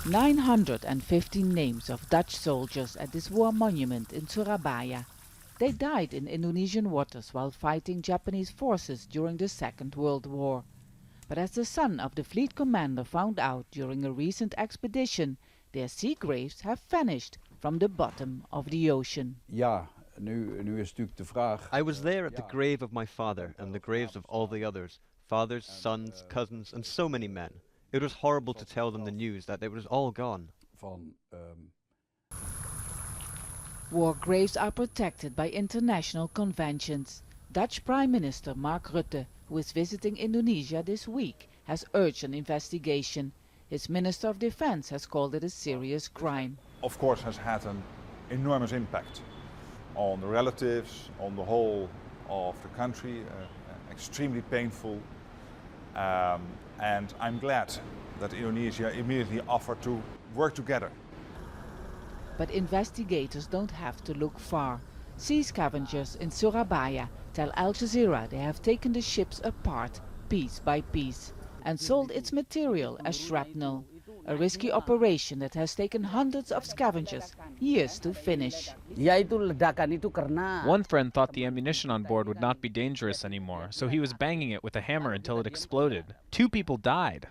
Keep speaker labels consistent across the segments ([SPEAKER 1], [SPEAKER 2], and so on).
[SPEAKER 1] 915 names of Dutch soldiers at this war monument in Surabaya. They died in Indonesian waters while fighting Japanese forces during the Second World War. But as the son of the fleet commander found out during a recent expedition, their sea graves have vanished from the bottom of the ocean.
[SPEAKER 2] Ja, nu is natuurlijk de vraag.
[SPEAKER 3] I was there at the grave of my father and the graves of all the others, fathers, sons, cousins, and so many men. It was horrible to tell them the news that it was all gone.
[SPEAKER 1] War graves are protected by international conventions. Dutch Prime Minister Mark Rutte, who is visiting Indonesia this week, has urged an investigation. His Minister of Defense has called it a serious crime.
[SPEAKER 4] Of course has had an enormous impact on the relatives, on the whole of the country, extremely painful. And I'm glad that Indonesia immediately offered to work together.
[SPEAKER 1] But investigators don't have to look far. Sea scavengers in Surabaya tell Al Jazeera they have taken the ships apart piece by piece and sold its material as shrapnel, a risky operation that has taken hundreds of scavengers years to finish.
[SPEAKER 5] One friend thought the ammunition on board would not be dangerous anymore, so he was banging it with a hammer until it exploded. 2 people died.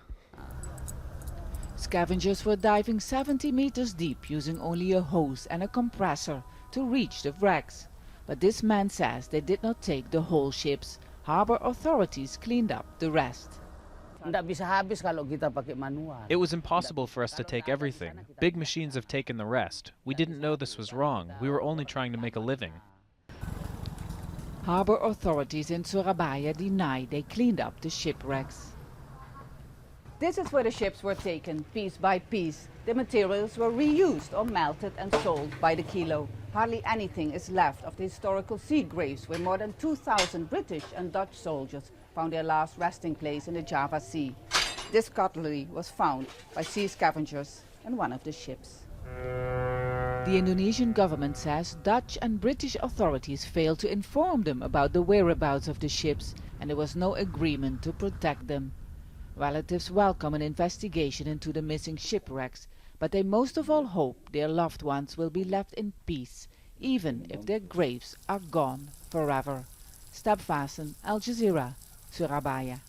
[SPEAKER 1] Scavengers were diving 70 meters deep using only a hose and a compressor to reach the wrecks. But this man says they did not take the whole ships. Harbor authorities cleaned up the rest.
[SPEAKER 5] It was impossible for us to take everything. Big machines have taken the rest. We didn't know this was wrong. We were only trying to make a living.
[SPEAKER 1] Harbor authorities in Surabaya deny they cleaned up the shipwrecks. This is where the ships were taken, piece by piece. The materials were reused or melted and sold by the kilo. Hardly anything is left of the historical sea graves where more than 2,000 British and Dutch soldiers found their last resting place in the Java Sea. This cutlery was found by sea scavengers on one of the ships. The Indonesian government says Dutch and British authorities failed to inform them about the whereabouts of the ships, and there was no agreement to protect them. Relatives welcome an investigation into the missing shipwrecks, but they most of all hope their loved ones will be left in peace, even if their graves are gone forever. Vaessen, Al Jazeera, Surabaya.